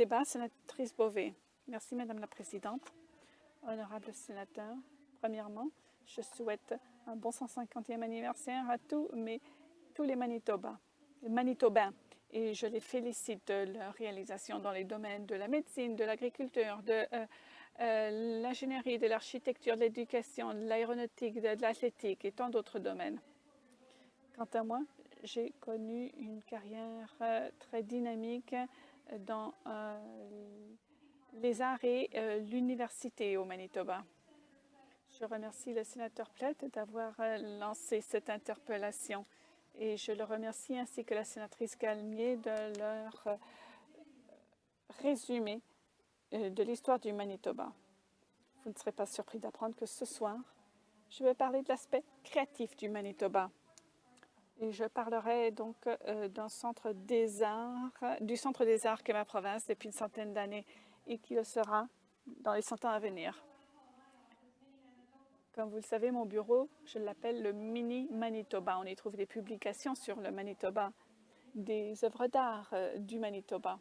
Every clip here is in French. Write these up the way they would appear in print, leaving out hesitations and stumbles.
Débat, sénatrice Beauvais. Merci, Madame la Présidente. Honorables sénateurs, premièrement, je souhaite un bon 150e anniversaire à tous les Manitobains et je les félicite de leur réalisation dans les domaines de la médecine, de l'agriculture, de l'ingénierie, de l'architecture, de l'éducation, de l'aéronautique, de l'athlétique et tant d'autres domaines. Quant à moi, j'ai connu une carrière très dynamique dans les arts et l'université au Manitoba. Je remercie le sénateur Plett d'avoir lancé cette interpellation et je le remercie ainsi que la sénatrice Galmier de leur résumé de l'histoire du Manitoba. Vous ne serez pas surpris d'apprendre que ce soir, je vais parler de l'aspect créatif du Manitoba. Et je parlerai donc du Centre des Arts qui est ma province depuis une centaine d'années et qui le sera dans les 100 ans à venir. Comme vous le savez, mon bureau, je l'appelle le Mini Manitoba. On y trouve des publications sur le Manitoba, des œuvres d'art du Manitoba.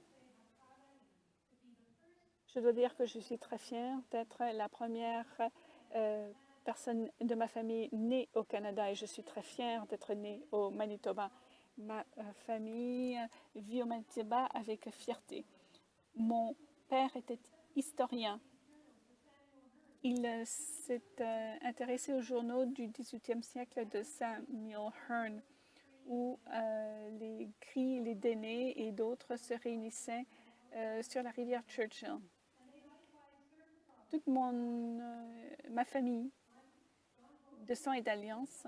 Je dois dire que je suis très fière d'être la première personne de ma famille née au Canada et je suis très fière d'être née au Manitoba. Ma famille vit au Manitoba avec fierté. Mon père était historien. Il s'est intéressé aux journaux du 18e siècle de Samuel Hearne, où les cris, les Dénés et d'autres se réunissaient sur la rivière Churchill. Toute ma famille de sang et d'alliance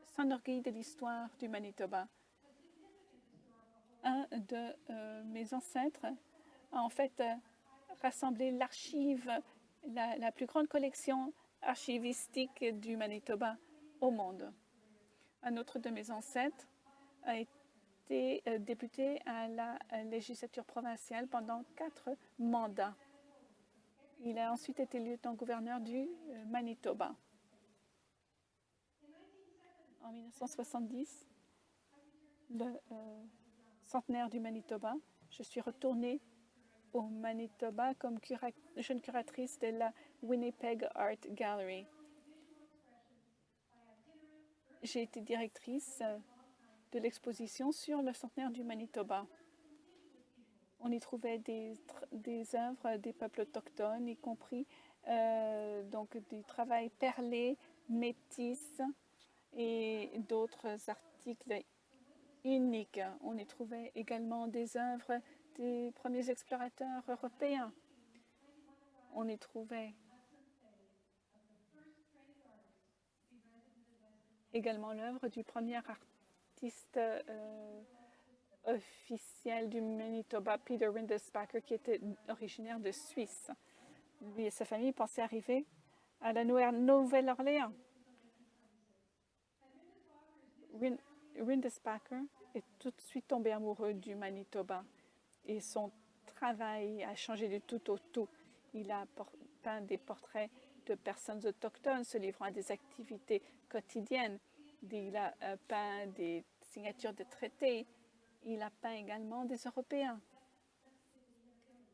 s'enorgueillit de l'histoire du Manitoba. Un de mes ancêtres a en fait rassemblé l'archive, la plus grande collection archivistique du Manitoba au monde. Un autre de mes ancêtres a été député à la législature provinciale pendant 4 mandats. Il a ensuite été lieutenant-gouverneur du Manitoba. En 1970, le centenaire du Manitoba, je suis retournée au Manitoba comme jeune curatrice de la Winnipeg Art Gallery. J'ai été directrice de l'exposition sur le centenaire du Manitoba. On y trouvait des œuvres des peuples autochtones, y compris donc du travail perlé, métis et d'autres articles uniques. On y trouvait également des œuvres des premiers explorateurs européens. On y trouvait également l'œuvre du premier artiste officiel du Manitoba, Peter Rindesbacher, qui était originaire de Suisse. Lui et sa famille pensaient arriver à la Nouvelle-Orléans. Rindesbacher est tout de suite tombé amoureux du Manitoba et son travail a changé du tout au tout. Il a peint des portraits de personnes autochtones se livrant à des activités quotidiennes. Il a peint des signatures de traités. Il a peint également des Européens.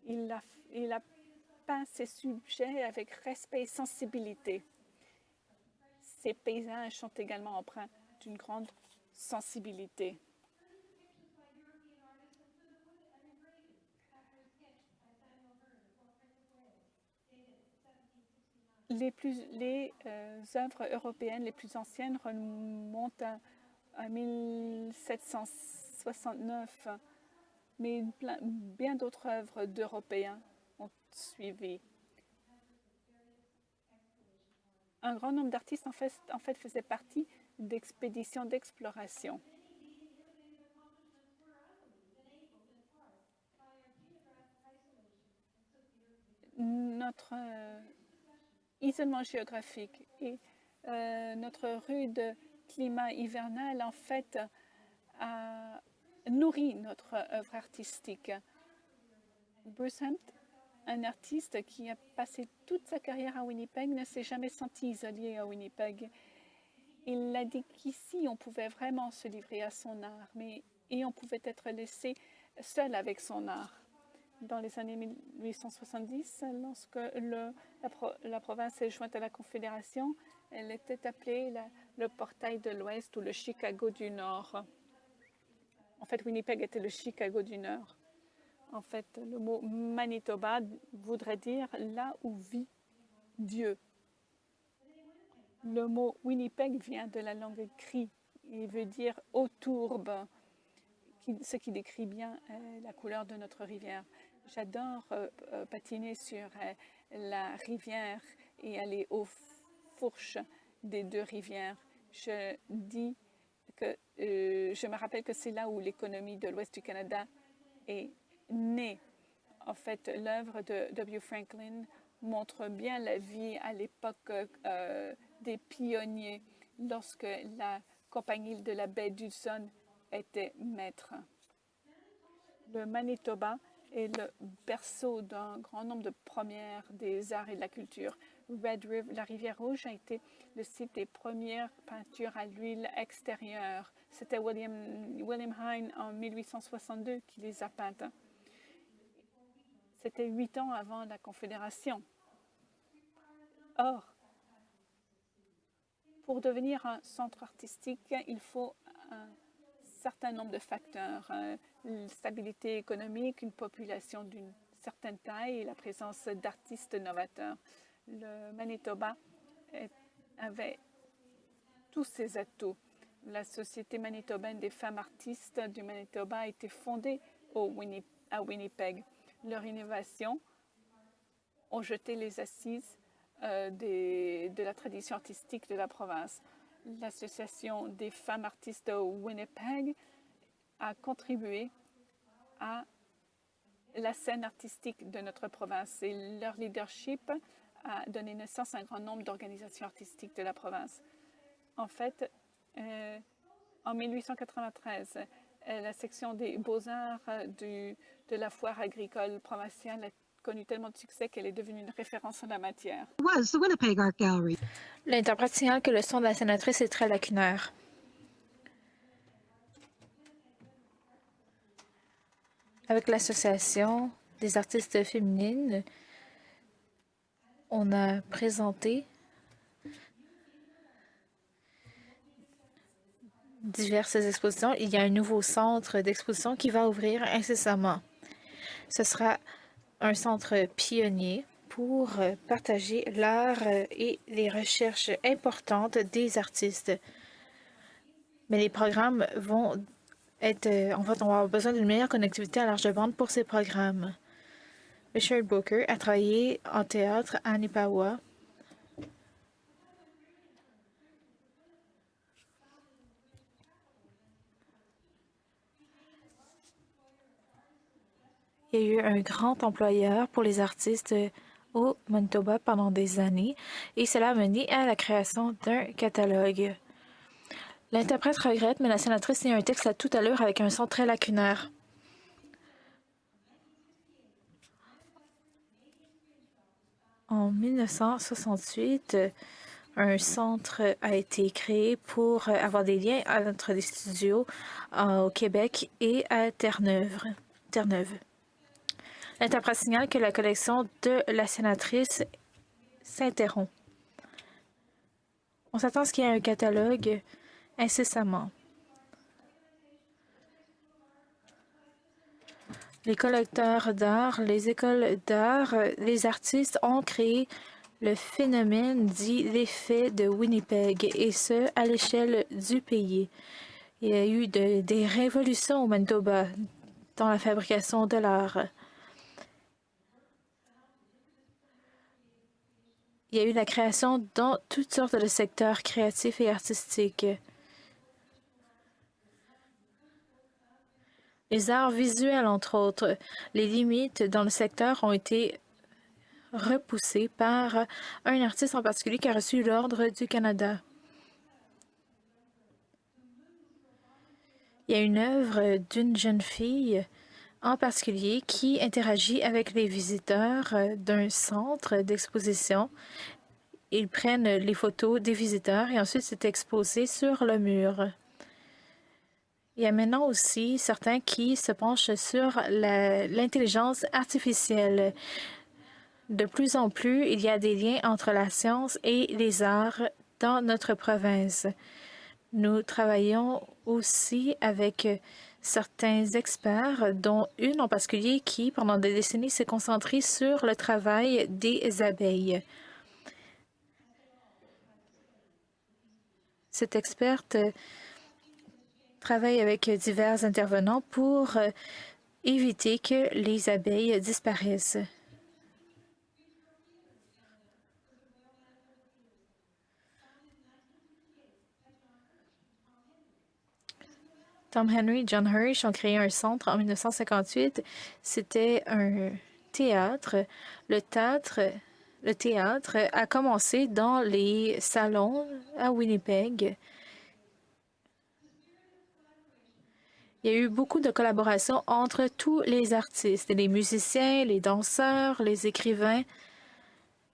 Il a peint ses sujets avec respect et sensibilité. Ses paysages sont également empreints d'une grande sensibilité. Les œuvres européennes les plus anciennes remontent à 1769, mais bien d'autres œuvres d'Européens ont suivi. Un grand nombre d'artistes en fait faisaient partie d'expéditions d'exploration. Notre isolement géographique et notre rude climat hivernal, en fait, a nourri notre œuvre artistique. Bruce Hunt, un artiste qui a passé toute sa carrière à Winnipeg, ne s'est jamais senti isolé à Winnipeg. Il a dit qu'ici, on pouvait vraiment se livrer à son art, et on pouvait être laissé seul avec son art. Dans les années 1870, lorsque la province est jointe à la Confédération, elle était appelée le portail de l'Ouest ou le Chicago du Nord. En fait, Winnipeg était le Chicago du Nord. En fait, le mot Manitoba voudrait dire là où vit Dieu. Le mot Winnipeg vient de la langue cri. Il veut dire eau tourbe, ce qui décrit bien la couleur de notre rivière. J'adore patiner sur la rivière et aller aux fourches des deux rivières. Je me rappelle que c'est là où l'économie de l'Ouest du Canada est née. En fait, l'œuvre de W. Franklin montre bien la vie à l'époque des pionniers, lorsque la compagnie de la baie d'Hudson était maître. Le Manitoba est le berceau d'un grand nombre de premières des arts et de la culture. Red River, la rivière Rouge, a été le site des premières peintures à l'huile extérieure. C'était William Hine en 1862 qui les a peintes. C'était 8 ans avant la Confédération. Or, pour devenir un centre artistique, il faut un certain nombre de facteurs. Une stabilité économique, une population d'une certaine taille et la présence d'artistes novateurs. Le Manitoba avait tous ces atouts. La Société manitobaine des femmes artistes du Manitoba a été fondée à Winnipeg. Leur innovation ont jeté les assises de la tradition artistique de la province. L'Association des femmes artistes de Winnipeg a contribué à la scène artistique de notre province et leur leadership a donné naissance à un grand nombre d'organisations artistiques de la province. En fait, en 1893, la section des beaux-arts de la foire agricole provinciale a connu tellement de succès qu'elle est devenue une référence en la matière. L'interprète signale que le son de la sénatrice est très lacunaire. Avec l'Association des artistes féminines, on a présenté diverses expositions. Il y a un nouveau centre d'exposition qui va ouvrir incessamment. Ce sera un centre pionnier pour partager l'art et les recherches importantes des artistes. Mais les programmes vont être... en fait, on va avoir besoin d'une meilleure connectivité à large bande pour ces programmes. Richard Booker a travaillé en théâtre à Nipawin. Il y a eu un grand employeur pour les artistes au Manitoba pendant des années et cela a mené à la création d'un catalogue. L'interprète regrette, mais la sénatrice lit un texte à toute allure avec un son très lacunaire. En 1968, un centre a été créé pour avoir des liens entre des studios au Québec et à Terre-Neuve. L'interprète signale que la collection de la sénatrice s'interrompt. On s'attend à ce qu'il y ait un catalogue incessamment. Les collecteurs d'art, les écoles d'art, les artistes ont créé le phénomène dit l'effet de Winnipeg, et ce, à l'échelle du pays. Il y a eu des révolutions au Manitoba dans la fabrication de l'art. Il y a eu la création dans toutes sortes de secteurs créatifs et artistiques. Les arts visuels, entre autres, les limites dans le secteur ont été repoussées par un artiste en particulier qui a reçu l'Ordre du Canada. Il y a une œuvre d'une jeune fille en particulier qui interagit avec les visiteurs d'un centre d'exposition. Ils prennent les photos des visiteurs et ensuite c'est exposé sur le mur. Il y a maintenant aussi certains qui se penchent sur l'intelligence artificielle. De plus en plus, il y a des liens entre la science et les arts dans notre province. Nous travaillons aussi avec certains experts, dont une en particulier qui, pendant des décennies, s'est concentrée sur le travail des abeilles. Cette experte travaille avec divers intervenants pour éviter que les abeilles disparaissent. Tom Henry et John Hirsch ont créé un centre en 1958. C'était un théâtre. Le théâtre a commencé dans les salons à Winnipeg. Il y a eu beaucoup de collaborations entre tous les artistes, les musiciens, les danseurs, les écrivains,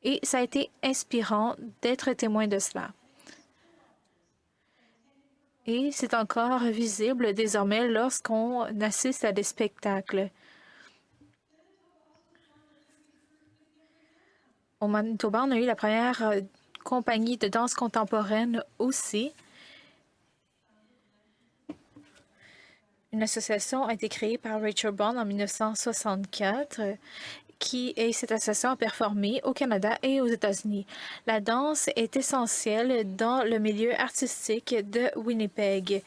et ça a été inspirant d'être témoin de cela. Et c'est encore visible désormais lorsqu'on assiste à des spectacles. Au Manitoba, on a eu la première compagnie de danse contemporaine aussi. Une association a été créée par Rachel Bond en 1964 et cette association a performé au Canada et aux États-Unis. La danse est essentielle dans le milieu artistique de Winnipeg.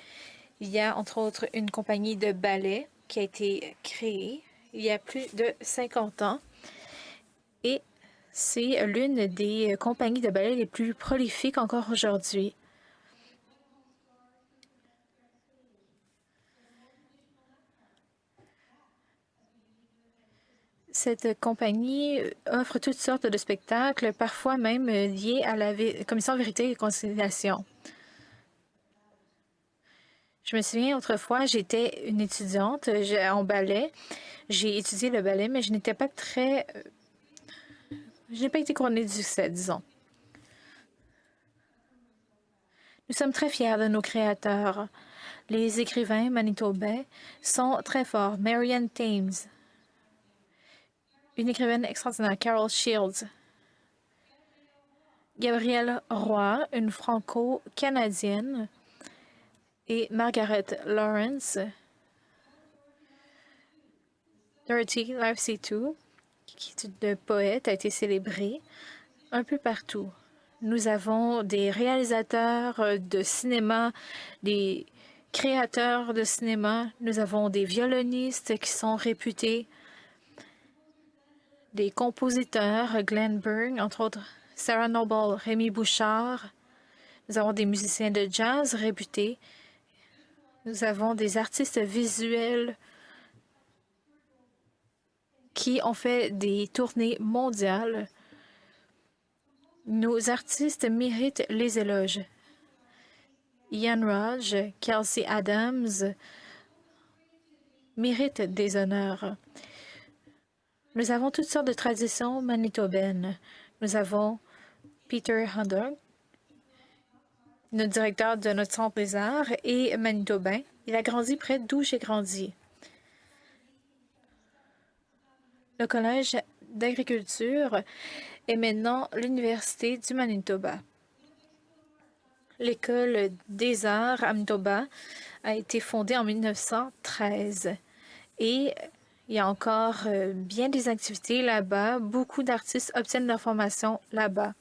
Il y a entre autres une compagnie de ballet qui a été créée il y a plus de 50 ans et c'est l'une des compagnies de ballet les plus prolifiques encore aujourd'hui. Cette compagnie offre toutes sortes de spectacles, parfois même liés à la Commission Vérité et Conciliation. Je me souviens, autrefois, j'étais une étudiante en ballet. J'ai étudié le ballet, mais je n'étais pas très... Je n'ai pas été couronnée du succès, disons. Nous sommes très fiers de nos créateurs. Les écrivains manitobains sont très forts. Marianne Thames, une écrivaine extraordinaire, Carol Shields, Gabrielle Roy, une franco-canadienne, et Margaret Lawrence. Dorothy Livesey-Two, qui est une poète, a été célébrée un peu partout. Nous avons des réalisateurs de cinéma, des créateurs de cinéma, nous avons des violonistes qui sont réputés, des compositeurs, Glenn Byrne, entre autres, Sarah Noble, Rémi Bouchard. Nous avons des musiciens de jazz réputés. Nous avons des artistes visuels qui ont fait des tournées mondiales. Nos artistes méritent les éloges. Ian Rodge, Kelsey Adams méritent des honneurs. Nous avons toutes sortes de traditions manitobaines. Nous avons Peter Hunter, notre directeur de notre centre des arts, et manitobain. Il a grandi près d'où j'ai grandi. Le Collège d'agriculture est maintenant l'Université du Manitoba. L'École des arts à Manitoba a été fondée en 1913 et il y a encore bien des activités là-bas. Beaucoup d'artistes obtiennent leur formation là-bas.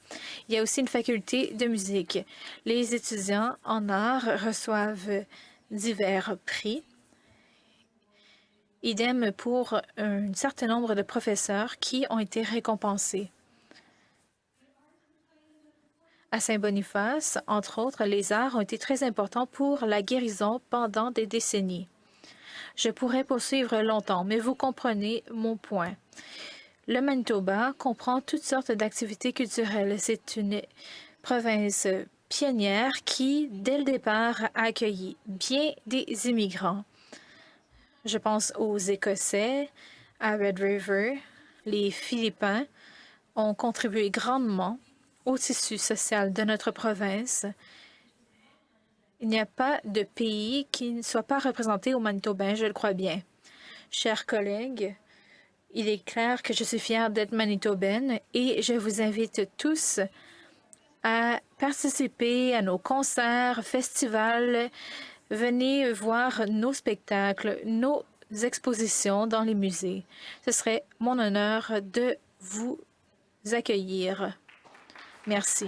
Il y a aussi une faculté de musique. Les étudiants en arts reçoivent divers prix. Idem pour un certain nombre de professeurs qui ont été récompensés. À Saint-Boniface, entre autres, les arts ont été très importants pour la guérison pendant des décennies. Je pourrais poursuivre longtemps, mais vous comprenez mon point. Le Manitoba comprend toutes sortes d'activités culturelles. C'est une province pionnière qui, dès le départ, a accueilli bien des immigrants. Je pense aux Écossais, à Red River. Les Philippins ont contribué grandement au tissu social de notre province. Il n'y a pas de pays qui ne soit pas représenté au Manitobain, je le crois bien. Chers collègues, il est clair que je suis fière d'être manitobaine et je vous invite tous à participer à nos concerts, festivals. Venez voir nos spectacles, nos expositions dans les musées. Ce serait mon honneur de vous accueillir. Merci.